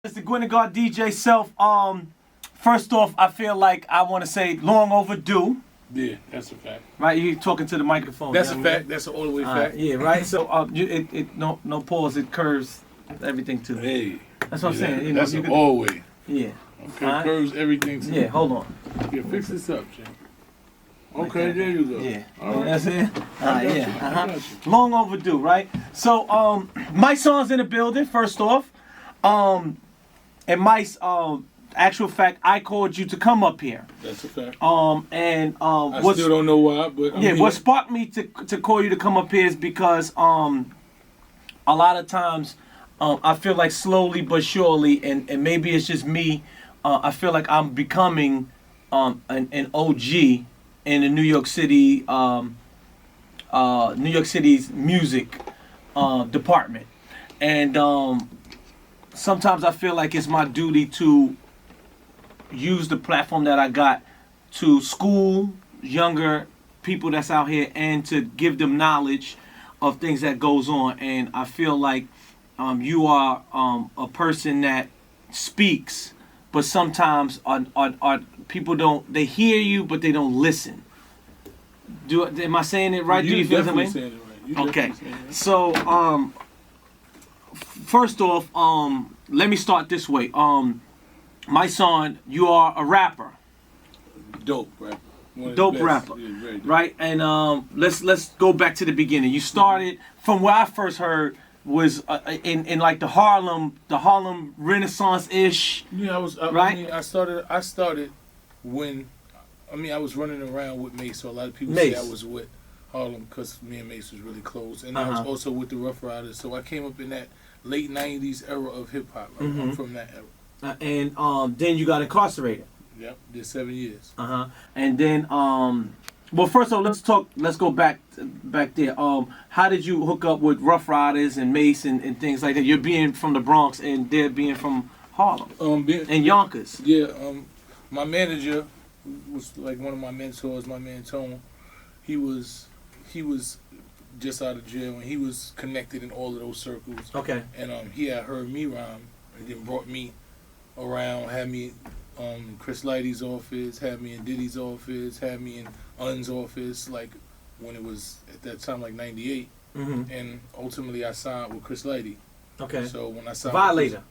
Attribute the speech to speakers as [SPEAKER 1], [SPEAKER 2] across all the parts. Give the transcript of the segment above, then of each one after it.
[SPEAKER 1] It's the Guinegard DJ Self. First off, I feel like I want to say long overdue.
[SPEAKER 2] Yeah, that's a fact.
[SPEAKER 1] Right, you talking to the microphone.
[SPEAKER 2] That's a fact. Man. That's an all the way fact.
[SPEAKER 1] Yeah, right. So no pause. It curves everything too.
[SPEAKER 2] Hey,
[SPEAKER 1] that's what I'm saying.
[SPEAKER 2] That's an always.
[SPEAKER 1] Yeah.
[SPEAKER 2] Okay, curves everything too.
[SPEAKER 1] Yeah, hold on.
[SPEAKER 2] Yeah, fix this up, Jim. Okay, there you go.
[SPEAKER 1] Yeah.
[SPEAKER 2] All right.
[SPEAKER 1] That's it.
[SPEAKER 2] I got you.
[SPEAKER 1] Long overdue, right? So Mysonne's in the building. First off, and Mice, actual fact, I called you to come up here.
[SPEAKER 2] That's a fact.
[SPEAKER 1] I
[SPEAKER 2] still don't know why, but
[SPEAKER 1] what sparked me to call you to come up here is because a lot of times I feel like slowly but surely, and maybe it's just me, I feel like I'm becoming an OG in the New York City's music department, and sometimes I feel like it's my duty to use the platform that I got to school younger people that's out here and to give them knowledge of things that goes on. And I feel like you are a person that speaks, but sometimes are people they hear you, but they don't listen. Am I saying it right? Do you feel
[SPEAKER 2] definitely
[SPEAKER 1] that way?
[SPEAKER 2] saying it right.
[SPEAKER 1] Okay. So first off, let me start this way. Mysonne, you are a rapper.
[SPEAKER 2] Dope rapper.
[SPEAKER 1] Dope rapper.
[SPEAKER 2] Yeah,
[SPEAKER 1] right? And let's go back to the beginning. You started from where I first heard was in like the Harlem Renaissance-ish.
[SPEAKER 2] Yeah,
[SPEAKER 1] right?
[SPEAKER 2] I mean, I started when I was running around with Mace, so a lot of people say I was with Harlem because me and Mace was really close, and I was also with the Rough Riders. So I came up in that late '90s era of hip hop. Like, I'm from that era.
[SPEAKER 1] And then you got incarcerated.
[SPEAKER 2] Yep, did 7 years.
[SPEAKER 1] And then well, first of all, let's go back there. How did you hook up with Rough Riders and Mace and things like that? You're being from the Bronx and they're being from Harlem and Yonkers.
[SPEAKER 2] Yeah, my manager was like one of my mentors, my man Tone. He was just out of jail and he was connected in all of those circles.
[SPEAKER 1] Okay.
[SPEAKER 2] And he had heard me rhyme and then brought me around, had me Chris Lighty's office, had me in Diddy's office, had me in Un's office, like when it was at that time like '98, and ultimately I signed with Chris Lighty.
[SPEAKER 1] Okay.
[SPEAKER 2] So when I signed
[SPEAKER 1] Violator.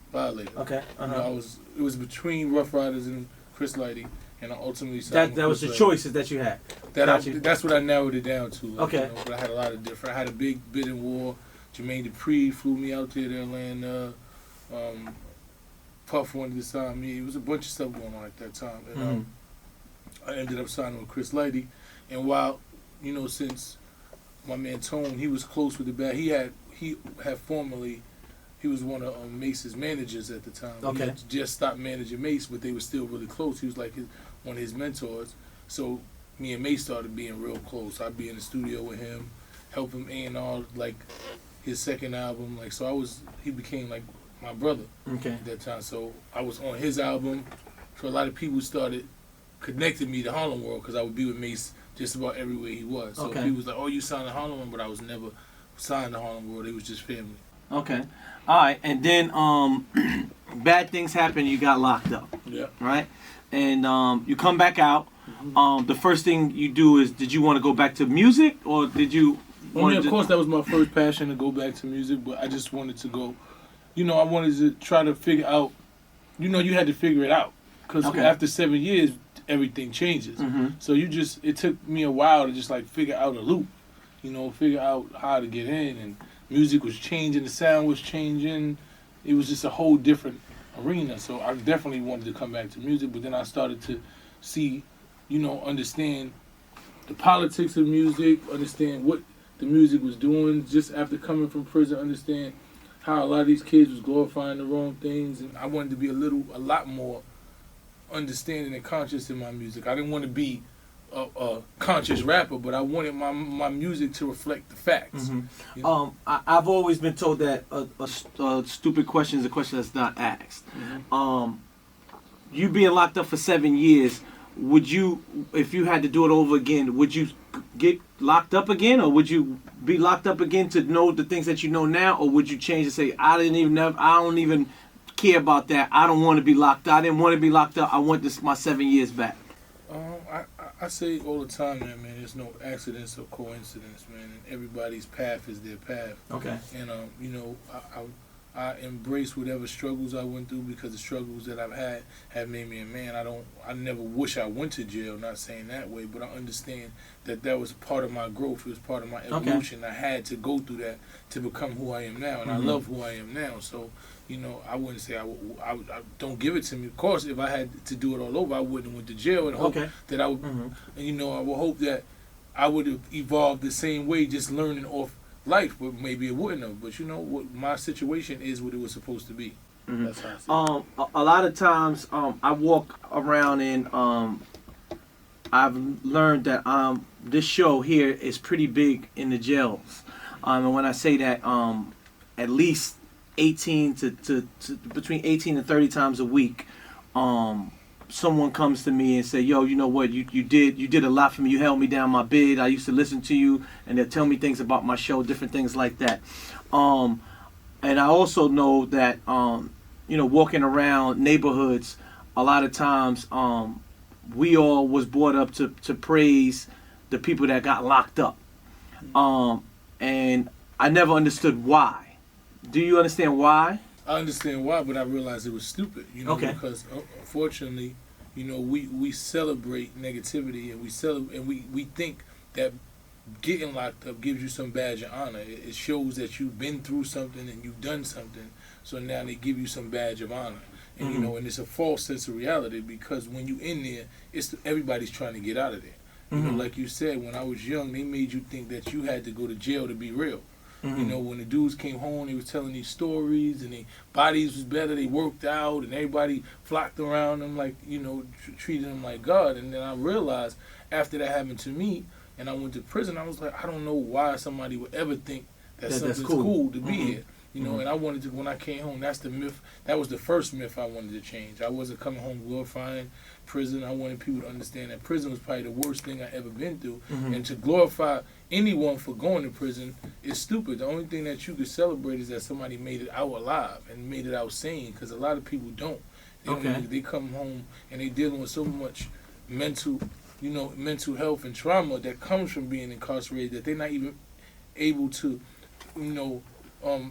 [SPEAKER 2] Okay.
[SPEAKER 1] Uh-huh.
[SPEAKER 2] You know, it was between Rough Riders and Chris Lighty, and I ultimately signed.
[SPEAKER 1] That was the choices that you had.
[SPEAKER 2] That's what I narrowed it down to. Like,
[SPEAKER 1] okay.
[SPEAKER 2] You know, but I had a lot of different. I had a big bidding war. Jermaine Dupri flew me out there to Atlanta. Puff wanted to sign me. It was a bunch of stuff going on at that time. And I ended up signing with Chris Lighty. And while, since my man Tone, he was close with the band, he had formerly, he was one of Mace's managers at the time.
[SPEAKER 1] Okay.
[SPEAKER 2] He had just stopped managing Mace, but they were still really close. He was like one of his mentors. So me and Mace started being real close. I'd be in the studio with him, help him A&R, like, his second album. Like, so he became like my brother at that time. So I was on his album. So a lot of people started connecting me to Harlem World because I would be with Mace just about everywhere he was. So people was like, oh, you signed to Harlem World, but I was never signed to Harlem World. It was just family. Okay.
[SPEAKER 1] All right. And then bad things happened. You got locked up.
[SPEAKER 2] Yeah.
[SPEAKER 1] Right? And you come back out. The first thing you do is, did you want to go back to music or did you...
[SPEAKER 2] of course, that was my first passion to go back to music, but I just wanted to go... I wanted to try to figure out, you had to figure it out. Because after 7 years, everything changes. So it took me a while to just like figure out a loop, figure out how to get in. And music was changing, the sound was changing. It was just a whole different arena. So I definitely wanted to come back to music, but then I started to see, understand the politics of music, understand what the music was doing just after coming from prison, understand how a lot of these kids was glorifying the wrong things, and I wanted to be a lot more understanding and conscious in my music. I didn't want to be a conscious rapper, but I wanted my music to reflect the facts.
[SPEAKER 1] I've always been told that a stupid question is a question that's not asked. You being locked up for 7 years, would you, if you had to do it over again, would you get locked up again, or would you be locked up again to know the things that you know now, or would you change and say, I don't even care about that. I don't want to be locked up. I didn't want to be locked up. I want my 7 years back.
[SPEAKER 2] I say all the time that, man, there's no accidents or coincidence, man. And everybody's path is their path.
[SPEAKER 1] Okay.
[SPEAKER 2] And you know, I embrace whatever struggles I went through, because the struggles that I've had have made me a man. I never wish I went to jail, not saying that way, but I understand that that was part of my growth. It was part of my evolution. Okay. I had to go through that to become who I am now, and I love who I am now. So, you know, I wouldn't say I don't give it to me. Of course, if I had to do it all over, I wouldn't have went to jail, and hope that I would, you know, I would hope that I would have evolved the same way, just learning off life, but maybe it wouldn't have. But you know what, my situation is what it was supposed to be. That's how I see
[SPEAKER 1] a lot of times I walk around and I've learned that this show here is pretty big in the jails, and when I say that, at least 18 to between 18 and 30 times a week, someone comes to me and say, yo, you know what, you did a lot for me. You held me down my bed. I used to listen to you, and they'll tell me things about my show, different things like that. And I also know that, you know, walking around neighborhoods, a lot of times we all was brought up to praise the people that got locked up. And I never understood why. Do you understand why?
[SPEAKER 2] I understand why, but I realized it was stupid, you know, because unfortunately, you know, we celebrate negativity, and we think that getting locked up gives you some badge of honor. It shows that you've been through something and you've done something, so now they give you some badge of honor. And you know, and it's a false sense of reality, because when you in there, everybody's trying to get out of there. You know, like you said, when I was young, they made you think that you had to go to jail to be real. You know, when the dudes came home, they was telling these stories, and their bodies was better, they worked out, and everybody flocked around them like, you know, treated them like God. And then I realized after that happened to me, and I went to prison, I was like, I don't know why somebody would ever think that something's cool to be here. You know, and I wanted to, when I came home, that's the myth, that was the first myth I wanted to change. I wasn't coming home glorifying prison. I wanted people to understand that prison was probably the worst thing I ever been through. And to glorify anyone for going to prison is stupid. The only thing that you could celebrate is that somebody made it out alive and made it out sane, because a lot of people don't. They come home and they dealing with so much mental health and trauma that comes from being incarcerated that they're not even able to, you know,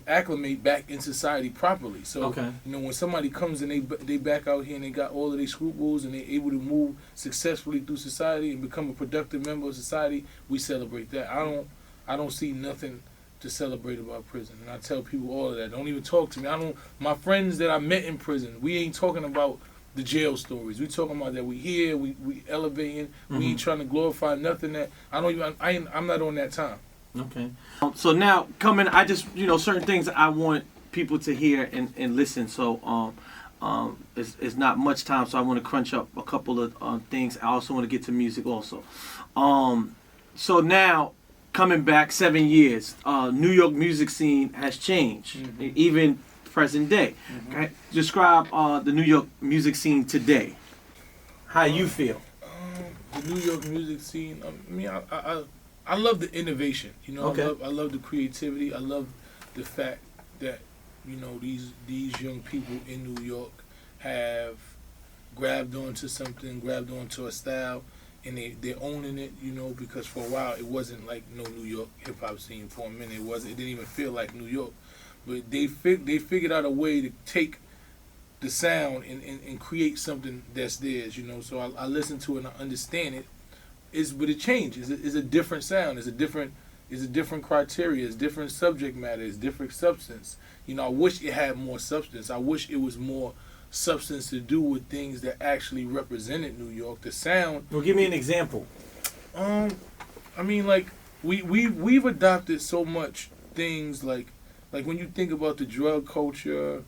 [SPEAKER 2] acclimate back in society properly. So, you know, when somebody comes and they back out here and they got all of their scruples and they're able to move successfully through society and become a productive member of society, we celebrate that. I don't see nothing to celebrate about prison. And I tell people all of that. Don't even talk to me. My friends that I met in prison, we ain't talking about the jail stories. We talking about that we here, we elevating, we ain't trying to glorify nothing that I'm not on that time.
[SPEAKER 1] Okay. So now I just, you know, certain things I want people to hear and listen. So it's not much time, so I want to crunch up a couple of things. I also want to get to music also. So now coming back 7 years, New York music scene has changed, even present day. Okay? Describe the New York music scene today. How you feel?
[SPEAKER 2] The New York music scene. I love the innovation, you know. I love the creativity. I love the fact that, you know, these young people in New York have grabbed onto something, grabbed onto a style, and they're owning it, you know, because for a while it wasn't like no New York hip hop scene. For a minute it didn't even feel like New York, but they figured out a way to take the sound and create something that's theirs, you know. So I listen to it and I understand it. But it changes. It's a different sound. It's a different criteria. It's different subject matter. It's different substance. You know, I wish it had more substance. I wish it was more substance to do with things that actually represented New York. The sound.
[SPEAKER 1] Well, give me an example.
[SPEAKER 2] I mean, like we've adopted so much things like when you think about the drug culture,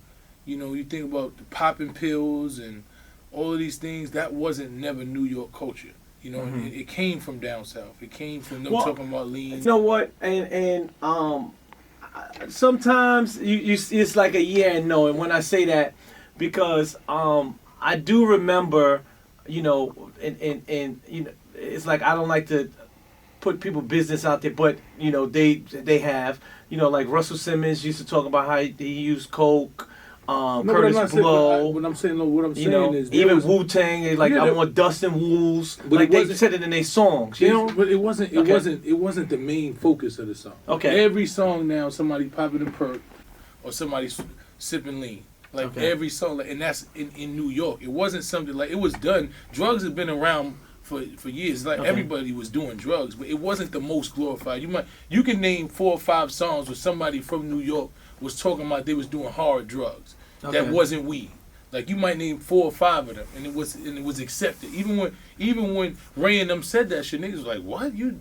[SPEAKER 2] you know, you think about the popping pills and all of these things. That wasn't never New York culture. You know, it came from down south. It came from them talking about lean.
[SPEAKER 1] You know what? And sometimes it's like a yeah and no. And when I say that, because I do remember, you know, and you know, it's like I don't like to put people business out there, but you know they have, you know, like Russell Simmons used to talk about how he used coke. Curtis Blow.
[SPEAKER 2] What I'm saying
[SPEAKER 1] You know,
[SPEAKER 2] is
[SPEAKER 1] even Wu-Tang, like I want Dustin Wools. Like they said it in their songs, you know.
[SPEAKER 2] But it wasn't the main focus of the song.
[SPEAKER 1] Okay.
[SPEAKER 2] Every song now, somebody popping a perk, or somebody sipping lean. Like every song, and that's in New York. It wasn't something like it was done. Drugs have been around for years. Like everybody was doing drugs, but it wasn't the most glorified. You can name 4 or 5 songs where somebody from New York was talking about they was doing hard drugs. That wasn't weed. Like you might name 4 or 5 of them, and it was accepted. Even when Ray and them said that shit, niggas was like, "What you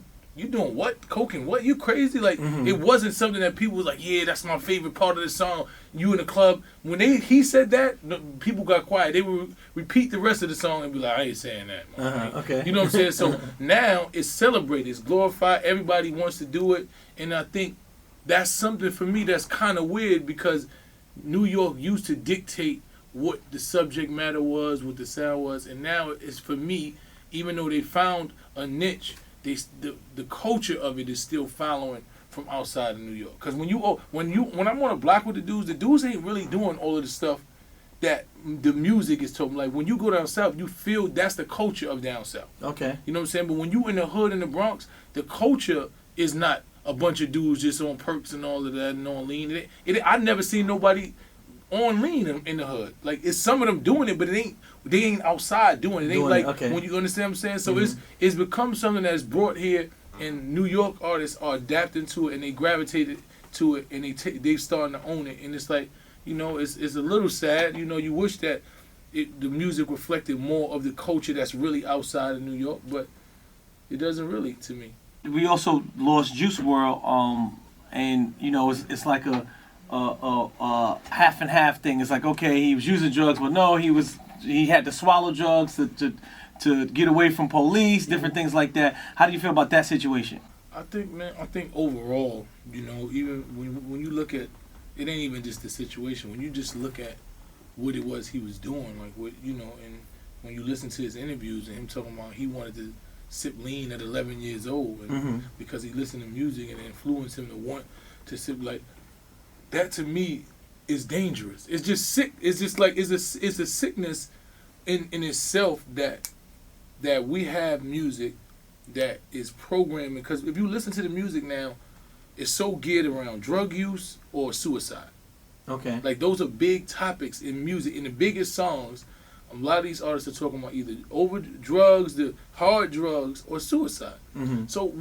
[SPEAKER 2] doing? What coke and what? You crazy?" Like it wasn't something that people was like, "Yeah, that's my favorite part of the song." You in the club when he said that, people got quiet. They would repeat the rest of the song and be like, "I ain't saying that." Man. You know what I'm saying? So now it's celebrated, it's glorified. Everybody wants to do it, and I think that's something for me that's kind of weird because New York used to dictate what the subject matter was, what the sound was, and now it's for me. Even though they found a niche, the culture of it is still following from outside of New York. Because when I'm on a block with the dudes ain't really doing all of the stuff that the music is talking. Like when you go down south, you feel that's the culture of down south. Okay. You know what I'm saying? But when you in the hood in the Bronx, the culture is not a bunch of dudes just on perks and all of that and on lean. I never seen nobody on lean in the hood. Like it's some of them doing it, but they ain't outside doing it. It ain't like when you understand what I'm saying. So it's become something that's brought here, and New York artists are adapting to it, and they gravitated to it, and they starting to own it. And it's like, you know, it's a little sad. You know, you wish that the music reflected more of the culture that's really outside of New York, but it doesn't really to me.
[SPEAKER 1] We also lost Juice WRLD, and you know it's like a half and half thing. It's like, okay, he was using drugs, but no, he had to swallow drugs to get away from police, different things like that. How do you feel about that situation?
[SPEAKER 2] I think overall, you know, even when you look at it, ain't even just the situation. When you just look at what it was he was doing, like what, you know, and when you listen to his interviews and him talking about he wanted to sip lean at 11 years old, and because he listened to music and it influenced him to want to sip, like that to me is dangerous. It's just sick. It's just like it's a sickness in itself that we have music that is programming. Because if you listen to the music now, it's so geared around drug use or suicide. Okay. Like those are big topics in music. In the biggest songs, a lot of these artists are talking about either over drugs, the hard drugs, or suicide. So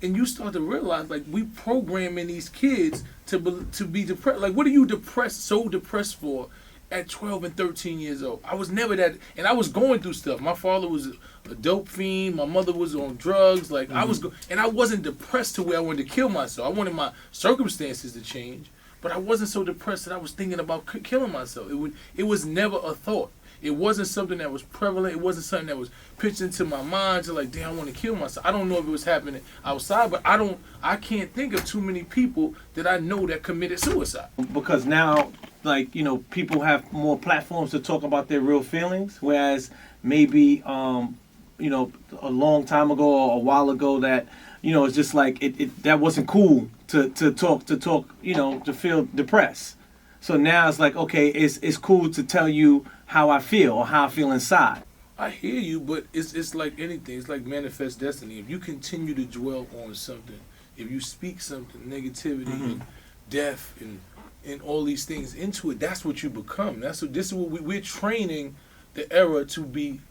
[SPEAKER 2] and you start to realize, like, we programming these kids to be depressed. Like, what are you so depressed for at 12 and 13 years old? I was never that, and I was going through stuff. My father was a dope fiend. My mother was on drugs. Like, I wasn't depressed to where I wanted to kill myself. I wanted my circumstances to change, but I wasn't so depressed that I was thinking about killing myself. It was never a thought. It wasn't something that was prevalent. It wasn't something that was pitched into my mind to like, damn, I want to kill myself. I don't know if it was happening outside, but I can't think of too many people that I know that committed suicide.
[SPEAKER 1] Because now, like, you know, people have more platforms to talk about their real feelings, whereas maybe, you know, a long time ago or a while ago that, you know, it's just like that wasn't cool to talk, you know, to feel depressed. So now it's like, okay, it's cool to tell you how I feel or how I feel inside.
[SPEAKER 2] I hear you, but it's like anything. It's like manifest destiny. If you continue to dwell on something, if you speak something, negativity and death and all these things into it, that's what you become. This is what we're training the era to be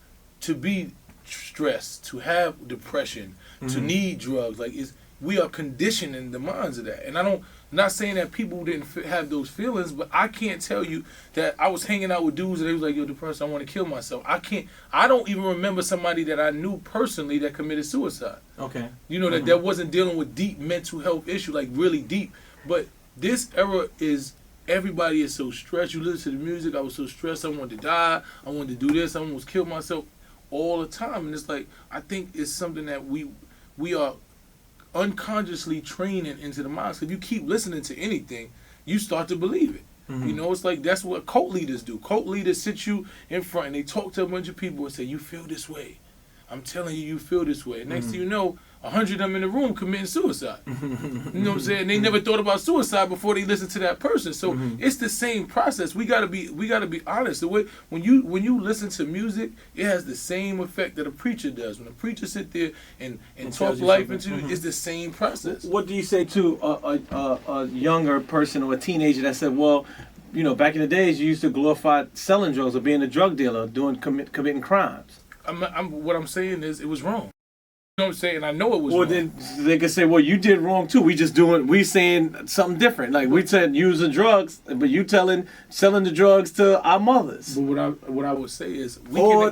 [SPEAKER 2] stressed, to have depression, to need drugs. Like we are conditioning the minds of that. And not saying that people didn't have those feelings, but I can't tell you that I was hanging out with dudes and they was like, yo, depressed, I want to kill myself. I don't even remember somebody that I knew personally that committed suicide. Okay. You know, that wasn't dealing with deep mental health issue, like really deep. But this era is, everybody is so stressed. You listen to the music, I was so stressed, I wanted to die, I wanted to do this, I almost killed myself all the time. And it's like, I think it's something that we are unconsciously training into the minds. If you keep listening to anything, you start to believe it. You know, it's like that's what cult leaders do. Cult leaders sit you in front and they talk to a bunch of people and say, you feel this way. I'm telling you, you feel this way. And next thing you know, 100 of them in the room committing suicide. You know what I'm saying? They never thought about suicide before they listened to that person. So it's the same process. We gotta be honest. The way when you listen to music, it has the same effect that a preacher does. When a preacher sit there and talk life into you, it's the same process.
[SPEAKER 1] What do you say to a younger person or a teenager that said, well, you know, back in the days, you used to glorify selling drugs or being a drug dealer, committing crimes?
[SPEAKER 2] What I'm saying is, it was wrong. You know what I'm saying? I know it was wrong.
[SPEAKER 1] Then they could say, well, you did wrong too. We saying something different. Like we said using drugs, but you selling the drugs to our mothers.
[SPEAKER 2] But what I would say is,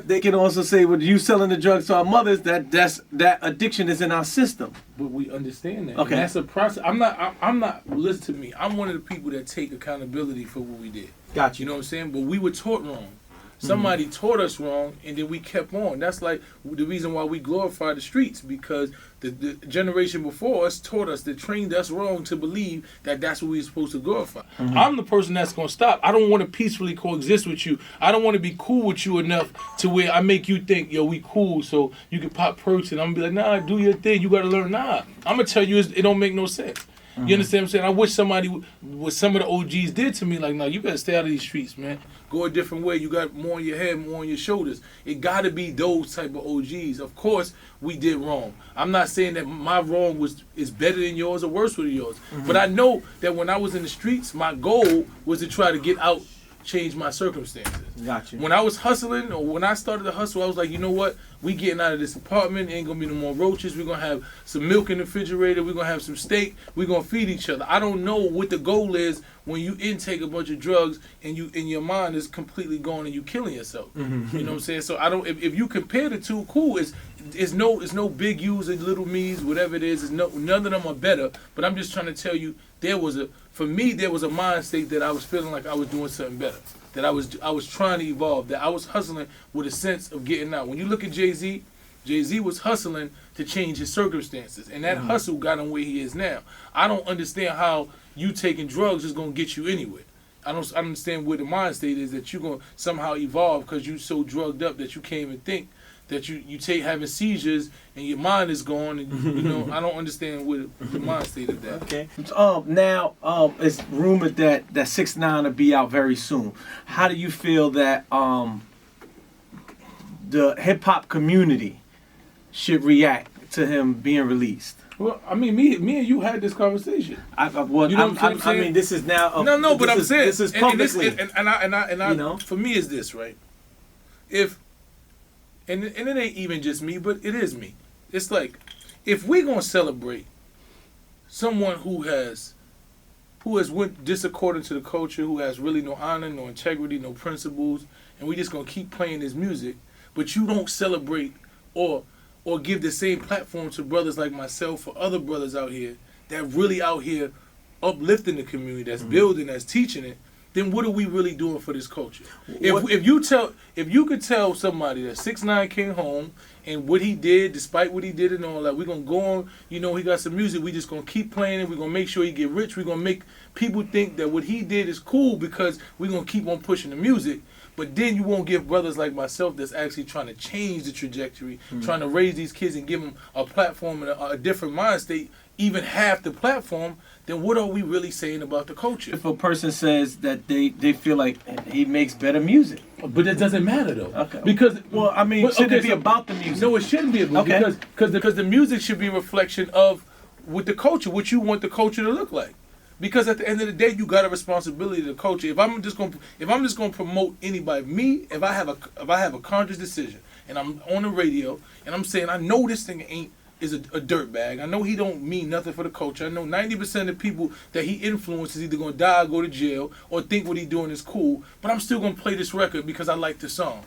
[SPEAKER 1] they can also say, well, you selling the drugs to our mothers, that addiction is in our system.
[SPEAKER 2] But we understand that.
[SPEAKER 1] Okay.
[SPEAKER 2] And that's a process. I'm not, listen to me. I'm one of the people that take accountability for what we did.
[SPEAKER 1] Gotcha.
[SPEAKER 2] You know what I'm saying? But we were taught wrong. Somebody taught us wrong, and then we kept on. That's like the reason why we glorify the streets, because the generation before us taught us, that trained us wrong to believe that that's what we're supposed to glorify. I'm the person that's going to stop. I don't want to peacefully coexist with you. I don't want to be cool with you enough to where I make you think, yo, we cool, so you can pop perks, and I'm going to be like, nah, do your thing. You got to learn. Nah, I'm going to tell you it don't make no sense. You understand what I'm saying? I wish somebody, what some of the OGs did to me, like, nah, you better stay out of these streets, man. Go a different way. You got more on your head, more on your shoulders. It got to be those type of OGs. Of course, we did wrong. I'm not saying that my wrong is better than yours or worse than yours. But I know that when I was in the streets, my goal was to try to get out, change my circumstances.
[SPEAKER 1] Gotcha.
[SPEAKER 2] When I was hustling, or when I started to hustle, I was like, you know what? We getting out of this apartment. Ain't gonna be no more roaches. We're gonna have some milk in the refrigerator. We're gonna have some steak. We're gonna feed each other. I don't know what the goal is when you intake a bunch of drugs and you in your mind is completely gone and you killing yourself. You know what I'm saying? So I don't. If you compare the two, cool. It's no big U's and little me's. Whatever it is, none of them are better. But I'm just trying to tell you, for me there was a mind state that I was feeling like I was doing something better. That I was trying to evolve, that I was hustling with a sense of getting out. When you look at Jay-Z was hustling to change his circumstances, and that hustle got him where he is now. I don't understand how you taking drugs is going to get you anywhere. I don't understand where the mind state is that you're going to somehow evolve because you so drugged up that you can't even think, that you take having seizures and your mind is gone, and you know, I don't understand where the mind state of that.
[SPEAKER 1] Okay. Now it's rumored that 6ix9ine will be out very soon. How do you feel that the hip hop community should react to him being released?
[SPEAKER 2] Well, I mean, me and you had this conversation.
[SPEAKER 1] You know what I'm saying? I mean, this is now.
[SPEAKER 2] But I'm saying
[SPEAKER 1] this is publicly.
[SPEAKER 2] And I
[SPEAKER 1] you know?
[SPEAKER 2] For me, is this right? And it ain't even just me, but it is me. It's like, if we're gonna celebrate someone who went disaccording to the culture, who has really no honor, no integrity, no principles, and we just gonna keep playing his music, but you don't celebrate or give the same platform to brothers like myself or other brothers out here that really out here uplifting the community, that's building, that's teaching it, then what are we really doing for this culture? If you could tell somebody that 6ix9ine came home and what he did, despite what he did and all that, we're gonna go on, you know, he got some music, we just gonna keep playing it, we're gonna make sure he get rich, we're gonna make people think that what he did is cool because we're gonna keep on pushing the music. But then you won't give brothers like myself that's actually trying to change the trajectory, trying to raise these kids and give them a platform and a different mind state, even half the platform, then what are we really saying about the culture?
[SPEAKER 1] If a person says that they feel like he makes better music.
[SPEAKER 2] But that doesn't matter though.
[SPEAKER 1] Okay.
[SPEAKER 2] Because,
[SPEAKER 1] well, I mean, should it be about the music?
[SPEAKER 2] No, it shouldn't be about because the music should be a reflection of what the culture, what you want the culture to look like. Because at the end of the day, you got a responsibility to the culture. If I'm just gonna promote anybody, if I have a conscious decision and I'm on the radio and I'm saying I know this thing is a dirtbag. I know he don't mean nothing for the culture. I know 90% of the people that he influences either gonna die or go to jail or think what he doing is cool. But I'm still gonna play this record because I like the song.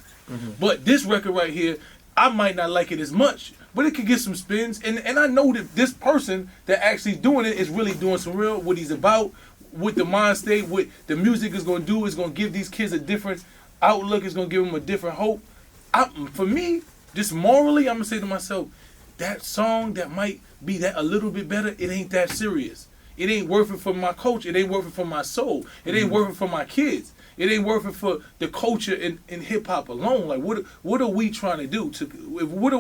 [SPEAKER 2] But this record right here, I might not like it as much, but it could get some spins. And I know that this person that actually doing it is really doing some real, what he's about, what the mind state, what the music is going to do, is going to give these kids a different outlook, is going to give them a different hope. For me, just morally, I'm going to say to myself, that song that might be that a little bit better, it ain't that serious. It ain't worth it for my culture. It ain't worth it for my soul. It ain't worth it for my kids. It ain't worth it for the culture in hip hop alone. Like what are we trying to do?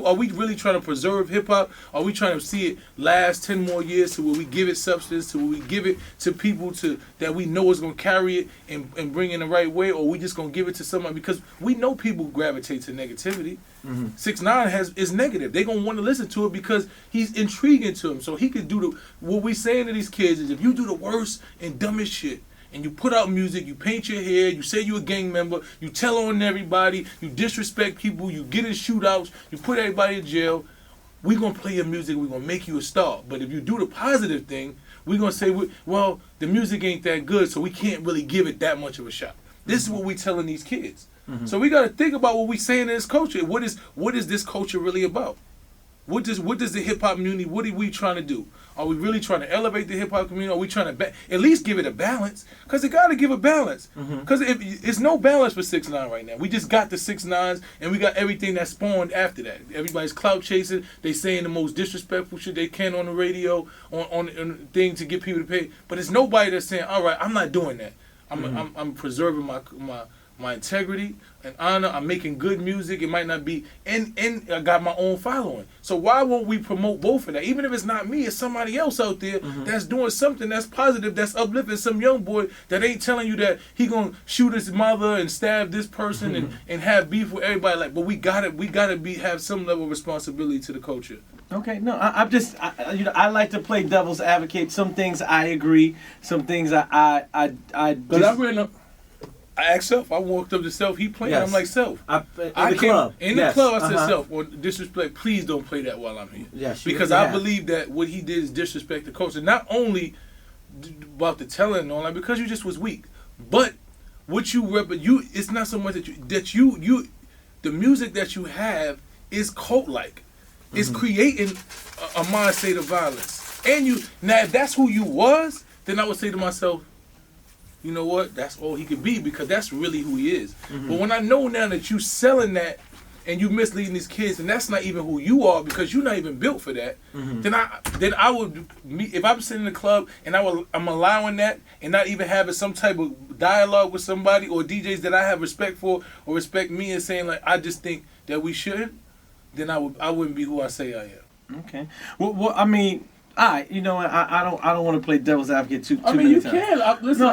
[SPEAKER 2] Are we really trying to preserve hip hop? Are we trying to see it last 10 more years to where we give it substance, to where we give it to people that we know is gonna carry it and bring in the right way, or we just gonna give it to somebody because we know people gravitate to negativity. 6ix9ine is negative. They gonna want to listen to it because he's intriguing to them. So he could do what we saying to these kids is if you do the worst and dumbest shit and you put out music, you paint your hair, you say you a gang member, you tell on everybody, you disrespect people, you get in shootouts, you put everybody in jail, we gonna play your music, we gonna make you a star. But if you do the positive thing, we gonna say, well, the music ain't that good, so we can't really give it that much of a shot. This is what we telling these kids. So we got to think about what we saying in this culture. What is this culture really about? What does the hip hop community? What are we trying to do? Are we really trying to elevate the hip hop community? Are we trying to at least give it a balance? Because it got to give a balance. Because it's no balance for 6ix9ine right now. We just got the 6ix9ines and we got everything that spawned after that. Everybody's clout chasing. They saying the most disrespectful shit they can on the radio, on thing to get people to pay. But it's nobody that's saying, all right, I'm not doing that. I'm preserving my integrity and honor. I'm making good music. It might not be, and I got my own following. So why won't we promote both of that? Even if it's not me, it's somebody else out there that's doing something that's positive, that's uplifting. Some young boy that ain't telling you that he gonna shoot his mother and stab this person and have beef with everybody. Like, but we gotta have some level of responsibility to the culture.
[SPEAKER 1] Okay, no, I like to play devil's advocate. Some things I agree. Some things I
[SPEAKER 2] asked Self. I walked up to Self. He playing.
[SPEAKER 1] Yes.
[SPEAKER 2] I'm like, Self.
[SPEAKER 1] In the club,
[SPEAKER 2] I said, Self, well, disrespect. Please don't play that while I'm here.
[SPEAKER 1] Yes,
[SPEAKER 2] because I believe that what he did is disrespect the culture. Not only about the telling and all that, because you just was weak, but what you it's not so much that you the music that you have is cult-like. It's creating a mind state of violence. And now if that's who you was, then I would say to myself, you know what? That's all he could be because that's really who he is. But when I know now that you selling that and you misleading these kids and that's not even who you are because you're not even built for that, then I would, if I'm sitting in the club and I'm allowing that and not even having some type of dialogue with somebody or DJs that I have respect for or respect me and saying like I just think that we shouldn't, then I wouldn't be who I say I am.
[SPEAKER 1] Okay. Well, I mean. I don't want to play devil's advocate too many times.
[SPEAKER 2] You can. I'm prepared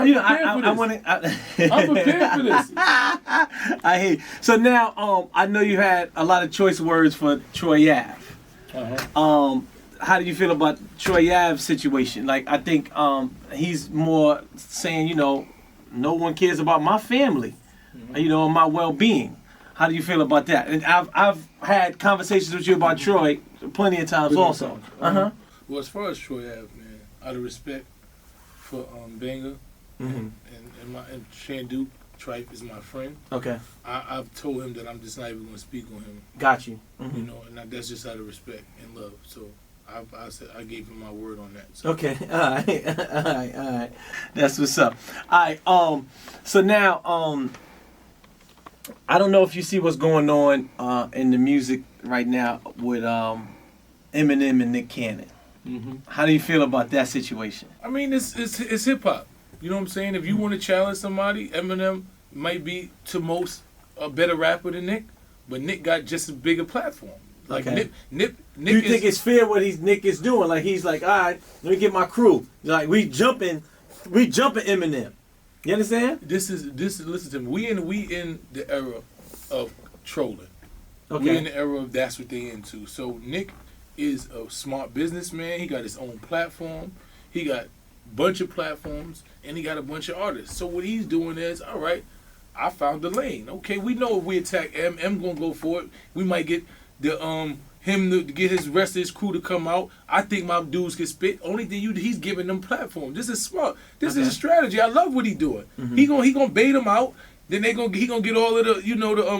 [SPEAKER 2] for this.
[SPEAKER 1] I hate. So now, I know you had a lot of choice words for Troy Ave. How do you feel about Troy Ave's situation? Like, I think he's more saying, no one cares about my family, and my well-being. How do you feel about that? And I've had conversations with you about Troy plenty of times also.
[SPEAKER 2] Well, as far as Troy Ave, man, out of respect for Banger and Shandu, Tripe is my friend.
[SPEAKER 1] Okay.
[SPEAKER 2] I've told him that I'm just not even going to speak on him.
[SPEAKER 1] Got you.
[SPEAKER 2] And that's just out of respect and love. So I said I gave him my word on that. So.
[SPEAKER 1] Okay. All right. That's what's up. All right. So now, I don't know if you see what's going on in the music right now with Eminem and Nick Cannon. How do you feel about that situation?
[SPEAKER 2] I mean, it's hip hop. You know what I'm saying? If you want to challenge somebody, Eminem might be to most a better rapper than Nick, but Nick got just a bigger platform. Like Nick. Do
[SPEAKER 1] you think it's fair what Nick is doing? Like he's like, all right, let me get my crew. Like we jumping Eminem. You understand?
[SPEAKER 2] This is listen to me. We in the era of trolling.
[SPEAKER 1] Okay.
[SPEAKER 2] We in the era of that's what they into. So Nick is a smart businessman. He got his own platform. He got a bunch of platforms, and he got a bunch of artists. So what he's doing is, all right, I found the lane. Okay, we know if we attack M gonna go for it. We might get him to get his rest of his crew to come out. I think my dudes can spit. Only thing he's giving them platform. This is smart. This is a strategy. I love what he's doing. He gonna bait them out. Then he gonna get all of the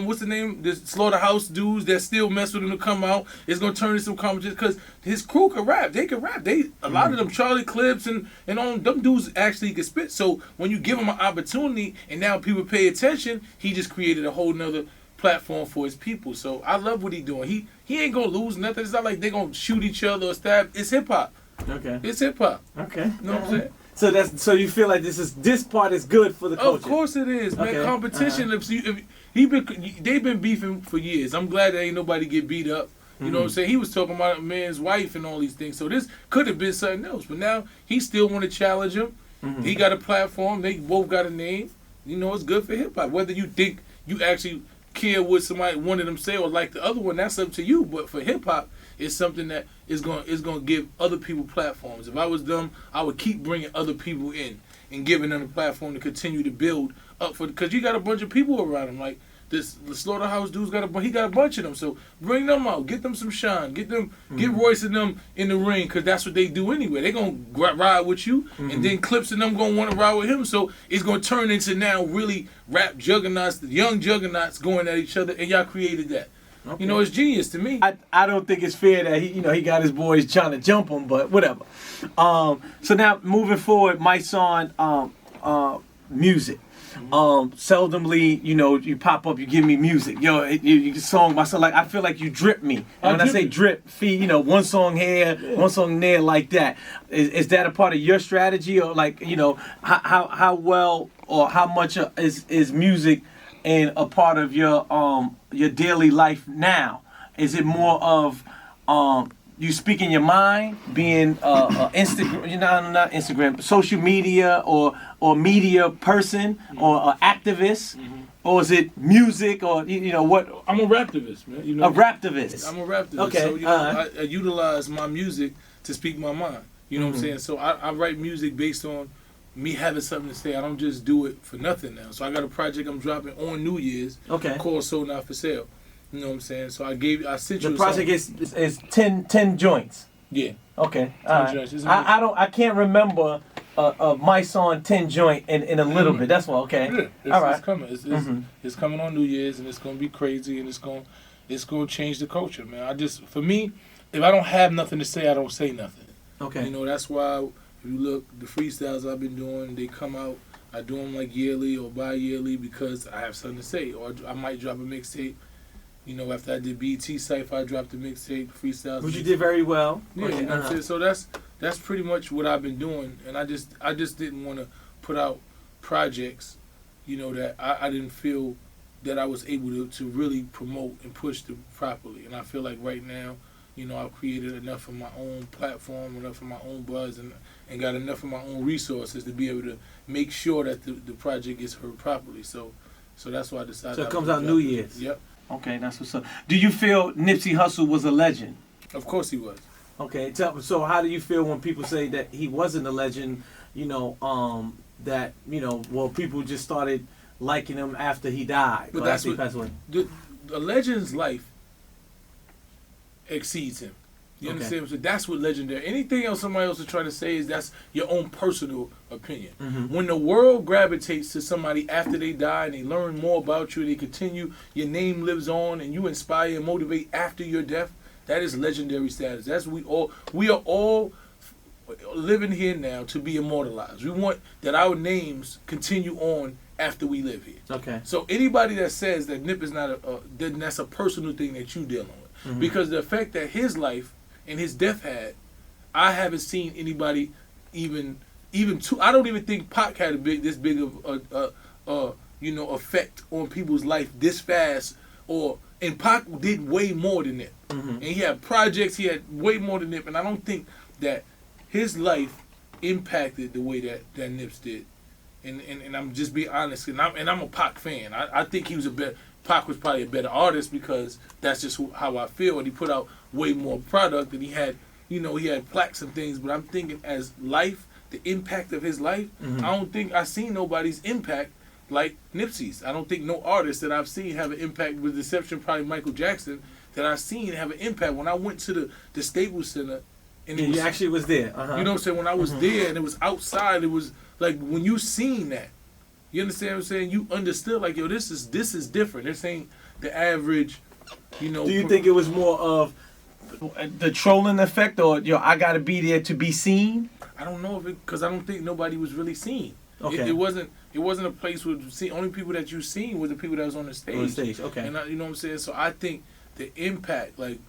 [SPEAKER 2] what's the name, the Slaughterhouse dudes that still mess with him to come out. It's gonna turn into some competition because his crew can rap. They can rap. A lot of them Charlie Clips and all them dudes actually can spit. So when you give him an opportunity and now people pay attention, he just created a whole nother platform for his people. So I love what he doing. He ain't gonna lose nothing. It's not like they gonna shoot each other or stab. It's hip hop.
[SPEAKER 1] Okay.
[SPEAKER 2] It's hip hop.
[SPEAKER 1] Okay.
[SPEAKER 2] You know what I'm saying?
[SPEAKER 1] So you feel like this part is good for the culture.
[SPEAKER 2] Of course it is, man.
[SPEAKER 1] Okay.
[SPEAKER 2] Competition. They've been beefing for years. I'm glad that ain't nobody get beat up. You know what I'm saying? He was talking about a man's wife and all these things. So this could have been something else. But now he still want to challenge him. He got a platform. They both got a name. You know, it's good for hip hop. Whether you think you actually care what somebody, one of them say or like the other one, that's up to you. But for hip hop, it's something that is going to give other people platforms. If I was them, I would keep bringing other people in and giving them a platform to continue to build up for. Because you got a bunch of people around him. Like the Slaughterhouse dude's got a bunch of them. So bring them out, get them some shine, get Royce and them in the ring, because that's what they do anyway. They gonna ride with you, and then Clips and them gonna want to ride with him. So it's gonna turn into now really rap juggernauts, the young juggernauts going at each other, and y'all created that. Okay. You know, it's genius to me.
[SPEAKER 1] I don't think it's fair that he got his boys trying to jump him, but whatever. So now moving forward, Mysonne, music. Seldomly, you pop up, you give me music. You song myself. Like I feel like you drip me. And when I say drip, feed, one song here, one song there, like that. Is that a part of your strategy, or like how well or how much is music and a part of your daily life now? Is it more of you speaking your mind, being Instagram, not Instagram, social media or media person or activist, or is it music or what?
[SPEAKER 2] I'm a raptivist, man.
[SPEAKER 1] A raptivist.
[SPEAKER 2] I'm a raptivist.
[SPEAKER 1] Okay.
[SPEAKER 2] So I utilize my music to speak my mind. You know what I'm saying? So I write music based on me having something to say. I don't just do it for nothing now. So I got a project I'm dropping on New Year's called Sold Not For Sale. You know what I'm saying? So I sent you
[SPEAKER 1] the project is 10 joints.
[SPEAKER 2] Yeah.
[SPEAKER 1] Okay. I can't remember a Mysonne 10 joint in a little bit. That's why. Okay.
[SPEAKER 2] Yeah, all right. It's coming. It's coming on New Year's, and it's gonna be crazy, and it's gonna change the culture, man. For me, if I don't have nothing to say, I don't say nothing.
[SPEAKER 1] Okay.
[SPEAKER 2] That's why if you look, the freestyles I've been doing, they come out. I do them like yearly or bi-yearly because I have something to say, or I might drop a mixtape. After I did BT Cypher, I dropped the mixtape, freestyles.
[SPEAKER 1] Which you did very well.
[SPEAKER 2] Yeah, you know what I'm saying? So that's pretty much what I've been doing, and I just didn't want to put out projects, that I didn't feel that I was able to really promote and push them properly. And I feel like right now, I've created enough of my own platform, enough of my own buzz, and got enough of my own resources to be able to make sure that the project gets heard properly. So that's why I decided.
[SPEAKER 1] So it comes out New Year's.
[SPEAKER 2] Yep.
[SPEAKER 1] Okay, that's what's up. Do you feel Nipsey Hussle was a legend?
[SPEAKER 2] Of course he was.
[SPEAKER 1] Okay, so how do you feel when people say that he wasn't a legend? That people just started liking him after he died.
[SPEAKER 2] But that's what passed away. The legend's life exceeds him. You understand? So that's what legendary. Anything else somebody else is trying to say is that's your own personal opinion. When the world gravitates to somebody after they die and they learn more about you, they continue, your name lives on, and you inspire and motivate after your death, that is legendary status. That's we are all living here now to be immortalized. We want that our names continue on after we live here.
[SPEAKER 1] Okay.
[SPEAKER 2] So anybody that says that Nip is not then that's a personal thing that you dealing with. Because the effect that his life and his death had, I haven't seen anybody even I don't even think Pac had this big of effect on people's life this fast. And Pac did way more than Nip. And he had projects, he had way more than Nip, and I don't think that his life impacted the way that Nip's did. And I'm just being honest, and I'm a Pac fan. I think Pac was probably a better artist because that's just how I feel. And he put out way more product, and he had plaques and things. But I'm thinking as life, the impact of his life, I don't think I've seen nobody's impact like Nipsey's. I don't think no artist that I've seen have an impact, with the exception probably Michael Jackson, that I've seen have an impact. When I went to the Staples Center, and
[SPEAKER 1] you actually was there.
[SPEAKER 2] You know what I'm saying? When I was there and it was outside, it was like when you seen that. You understand what I'm saying? You understood, like, yo, this is different. This ain't the average, Do
[SPEAKER 1] you think it was more of the trolling effect, or I gotta be there to be seen?
[SPEAKER 2] I don't know because I don't think nobody was really seen.
[SPEAKER 1] Okay.
[SPEAKER 2] It wasn't a place where only people that you seen were the people that was on the stage.
[SPEAKER 1] Okay.
[SPEAKER 2] And you know what I'm saying? So I think the impact, like,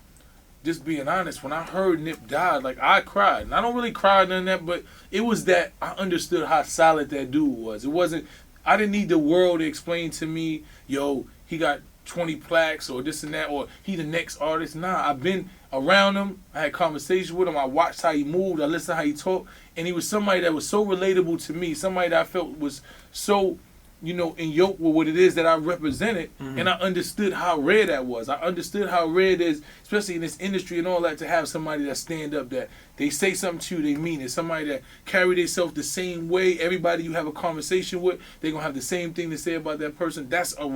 [SPEAKER 2] just being honest, when I heard Nip died, like, I cried. And I don't really cry none of that, but it was that I understood how solid that dude was. It wasn't, I didn't need the world to explain to me, yo, he got 20 plaques or this and that, or he the next artist. Nah, I've been around him. I had conversations with him. I watched how he moved. I listened to how he talked. And he was somebody that was so relatable to me, somebody that I felt was so, you know, in yoke with what it is that I represented, and I understood how rare that was. I understood how rare it is, especially in this industry and all that, to have somebody that stand up, that they say something to you, they mean it. Somebody that carry themselves the same way. Everybody you have a conversation with, they're going to have the same thing to say about that person. That's a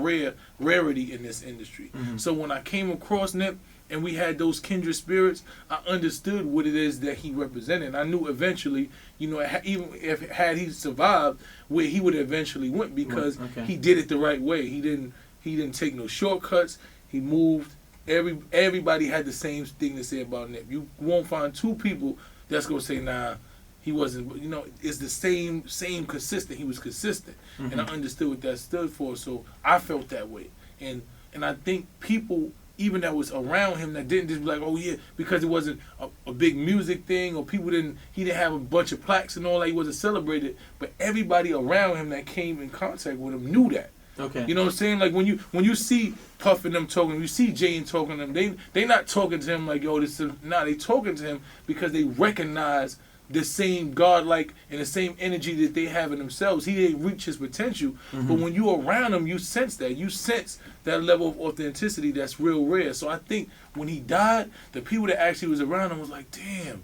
[SPEAKER 2] rarity in this industry. So when I came across Nip, and we had those kindred spirits, I understood what it is that he represented. I knew eventually, you know, even if had he survived, where he would eventually went, because he did it the right way. He didn't take no shortcuts. He moved. Everybody had the same thing to say about Nip. You won't find two people that's gonna say, nah, he wasn't. You know, it's the same consistent. He was consistent, and I understood what that stood for. So I felt that way, and I think people, even that was around him, that didn't just be like, oh yeah, because it wasn't a big music thing, or he didn't have a bunch of plaques and all that, he wasn't celebrated, but everybody around him that came in contact with him knew that. Okay. You know what I'm saying? Like when you see Puff and them talking, you see Jay and talking to them, they not talking to him like, yo, this is, nah, they talking to him because they recognize the same godlike and the same energy that they have in themselves. He didn't reach his potential, but when you around him, you sense that. You sense that level of authenticity that's real rare. So I think when he died, the people that actually was around him was like, damn,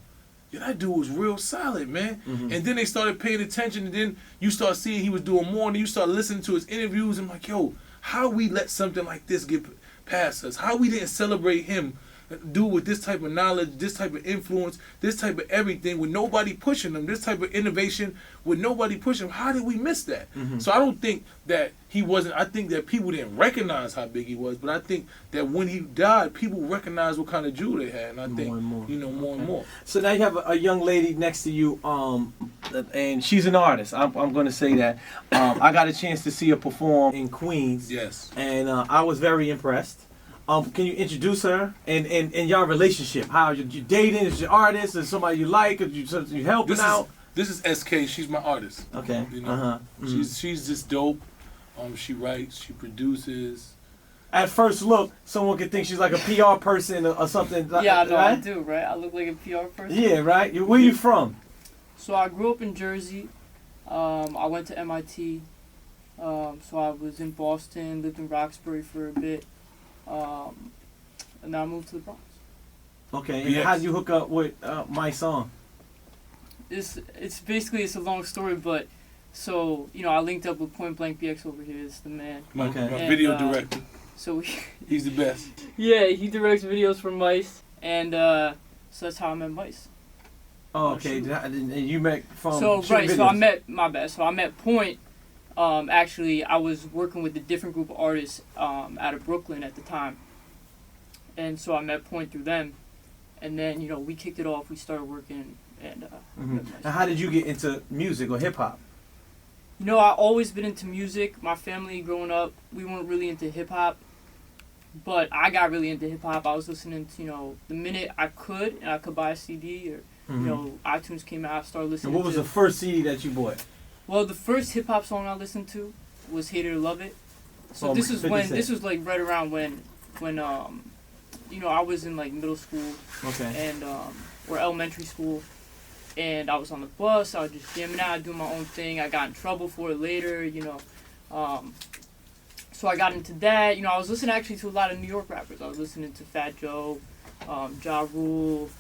[SPEAKER 2] yeah, that dude was real solid, man. And then they started paying attention, and then you start seeing he was doing more, and you start listening to his interviews, and like, yo, how we let something like this get past us? How we didn't celebrate him, dude, with this type of knowledge, this type of influence, this type of everything, with nobody pushing them, this type of innovation with nobody pushing them. How did we miss that? So I don't think that he wasn't, I think that people didn't recognize how big he was, but I think that when he died, people recognized what kind of Jew they had, and I think, you know, more and more.
[SPEAKER 1] So now you have a young lady next to you, and she's an artist. I'm going to say that. I got a chance to see her perform in Queens. Yes. And I was very impressed. Can you introduce her and your relationship? How you dating? Is your artist? Is somebody you like? Is you helping out?
[SPEAKER 2] This is SK. She's my artist. Okay. You know, she's just dope. She writes. She produces.
[SPEAKER 1] At first look, someone could think she's like a PR person or something.
[SPEAKER 3] Yeah, no, right? I do, right? I look like a PR person.
[SPEAKER 1] Yeah, right. Where you from?
[SPEAKER 3] So I grew up in Jersey. I went to MIT. So I was in Boston. Lived in Roxbury for a bit. And now I moved to the Bronx.
[SPEAKER 1] Okay, and how did you hook up with Mysonne?
[SPEAKER 3] It's basically a long story, but so, you know, I linked up with Point Blank BX over here. It's the man.
[SPEAKER 2] My video director.
[SPEAKER 3] So
[SPEAKER 2] he's the best.
[SPEAKER 3] Yeah, he directs videos for Mice, and so that's how I met Mice.
[SPEAKER 1] Oh, okay. And you met from
[SPEAKER 3] videos. So I met Point. Actually, I was working with a different group of artists out of Brooklyn at the time. And so I met Point through them. And then, you know, we kicked it off. We started working. And
[SPEAKER 1] Now, how did you get into music or hip-hop?
[SPEAKER 3] You know, I've always been into music. My family growing up, we weren't really into hip-hop. But I got really into hip-hop. I was listening to, you know, the minute I could, and I could buy a CD or, you know, iTunes came out, I started listening to.
[SPEAKER 1] And what was the first CD that you bought?
[SPEAKER 3] Well, the first hip hop song I listened to was "Hate It or Love It." So this was like right around when you know, I was in like middle school, and or elementary school, and I was on the bus. I was just jamming out, doing my own thing. I got in trouble for it later, you know. So I got into that. You know, I was listening actually to a lot of New York rappers. I was listening to Fat Joe, Ja Rule.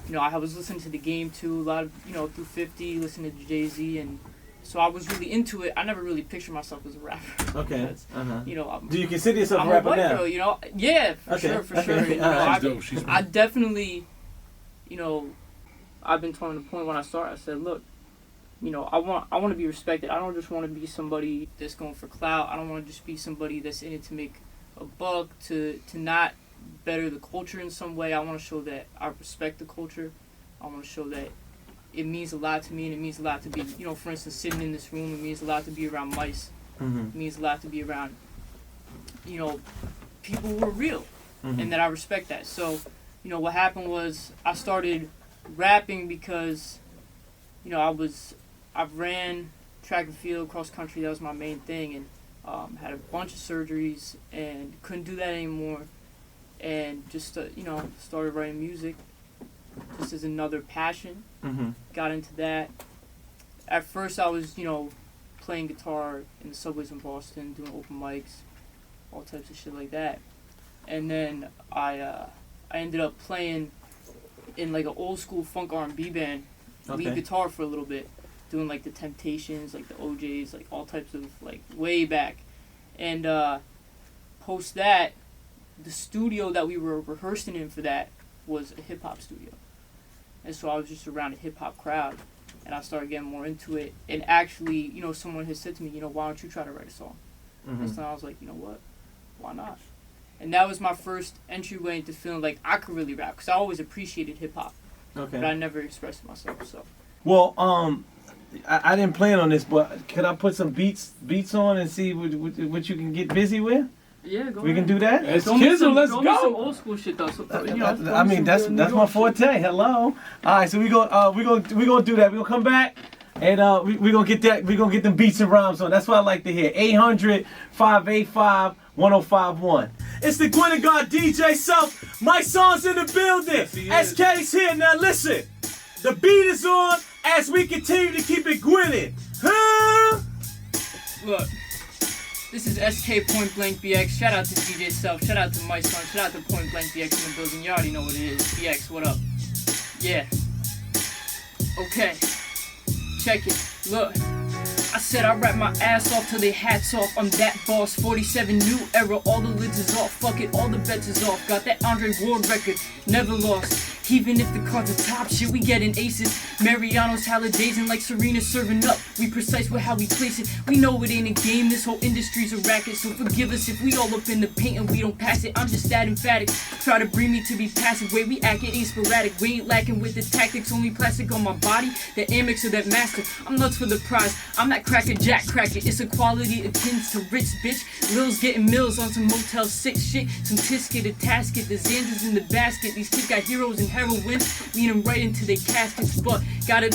[SPEAKER 3] You know, I was listening to The Game too. A lot of, you know, through 50, listening to Jay-Z, and so I was really into it. I never really pictured myself as a rapper. Okay. Because, you know,
[SPEAKER 1] do you consider yourself
[SPEAKER 3] a
[SPEAKER 1] rapper now?
[SPEAKER 3] Girl, you know, yeah, for sure. You know, I definitely, you know, I've been telling the Point when I started. I said, look, you know, I want to be respected. I don't just want to be somebody that's going for clout. I don't want to just be somebody that's in it to make a buck, to not better the culture in some way. I want to show that I respect the culture. I want to show that it means a lot to me, and it means a lot to be, you know, for instance, sitting in this room. It means a lot to be around Mice. It means a lot to be around, you know, people who are real, and that I respect that. So what happened was I started rapping because, I've ran track and field, cross country. That was my main thing, and had a bunch of surgeries and couldn't do that anymore. And just started writing music just as another passion.
[SPEAKER 1] Mm-hmm.
[SPEAKER 3] Got into that. At first, I was playing guitar in the subways in Boston, doing open mics, all types of shit like that. And then I ended up playing in like an old school funk R&B band, lead guitar for a little bit, doing like the Temptations, like the OJs, like all types of like way back. And post that, the studio that we were rehearsing in for that was a hip hop studio. And so I was just around a hip hop crowd, and I started getting more into it. And actually, someone had said to me, why don't you try to write a song? Mm-hmm. And so I was like, what? Why not? And that was my first entryway into feeling like I could really rap, because I always appreciated hip hop, but I never expressed myself. So.
[SPEAKER 1] Well, I didn't plan on this, but could I put some beats on and see what you can get busy with?
[SPEAKER 3] Yeah, go
[SPEAKER 1] We
[SPEAKER 3] ahead.
[SPEAKER 1] can do that.
[SPEAKER 2] Let's go.
[SPEAKER 3] Some old school shit though. So,
[SPEAKER 1] I mean, that's my forte. Hello. All right, so we gonna do that. We gonna come back. And we gonna get that. We gonna get them beats and rhymes on. That's what I like to hear. 800-585-1051. It's the Gwen and God DJ Self. Mysonne's in the building. SK's here. Now listen. The beat is on as we continue to keep it gwinning. Huh?
[SPEAKER 3] Look, this is SK Point Blank BX. Shout out to DJ Self. Shout out to Mysonne. Shout out to Point Blank BX in the building. You already know what it is. BX, what up? Yeah. Okay. Check it. Look. I said I rap my ass off till they hats off. I'm that boss. 47 new era. All the lids is off. Fuck it. All the bets is off. Got that Andre Ward record. Never lost. Even if the cards are top shit, we getting aces. Mariano's holidaysin' like Serena serving up. We precise with how we place it. We know it ain't a game, this whole industry's a racket. So forgive us if we all up in the paint and we don't pass it. I'm just that emphatic. Try to bring me to be passive. Way we act, it ain't sporadic. We ain't lacking with the tactics. Only plastic on my body. That Amex or that master. I'm nuts for the prize. I'm that cracker jack cracker. It's a quality akin to rich bitch. Lil's getting mills on some Motel 6 shit. Some tisket, a tasket. The Xanders in the basket. These kids got heroes and heroin, lead them right into their caskets, but gotta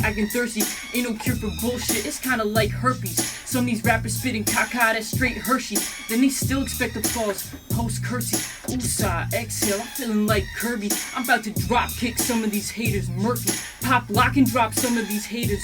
[SPEAKER 3] acting thirsty, ain't no cure for bullshit, it's kinda like herpes. Some of these rappers spitting caca, that's straight Hershey, then they still expect applause, post curtsy, woosah, exhale, I'm feeling like Kirby, I'm about to drop kick some of these haters, Murphy, pop, lock and drop some of these haters,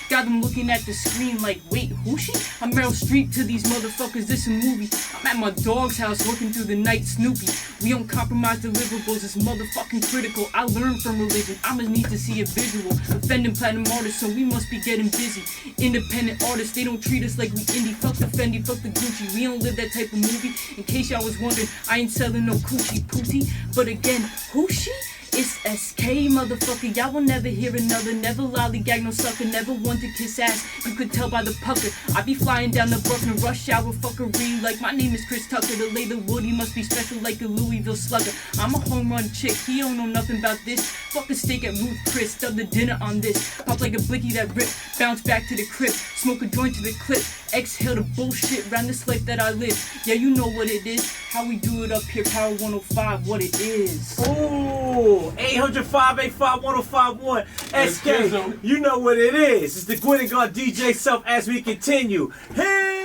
[SPEAKER 3] got them looking at the screen like, wait, who she? I'm Meryl Streep to these motherfuckers, this a movie, I'm at my dog's house working through the night, Snoopy, we don't compromise deliverables, it's motherfucking critical, I learned from religion, I'ma need to see a visual, offending platinum artists, so we must be getting busy, independent artists, they don't treat us like we indie, fuck the Fendi, fuck the Gucci, we don't live that type of movie, in case y'all was wondering, I ain't selling no coochie pootie, but again, who she? It's SK, motherfucker, y'all will never hear another, never lollygag no sucker, never want to kiss ass, you could tell by the pucker, I be flying down the Brooklyn rush hour fuckery, like my name is Chris Tucker, the later Woody must be special like a Louisville slugger, I'm a home run chick, he don't know nothing about this, fuck a steak at Ruth Chris, dub the dinner on this, pop like a blicky that rip, bounce back to the crib, smoke a joint to the clip, exhale the bullshit round this life that I live, yeah you know what it is, how we do it up here, Power 105, what it is.
[SPEAKER 1] Ooh. 800-585-1051. SK, you know what it is. It's the Gwen and God DJ Self as we continue. Hey!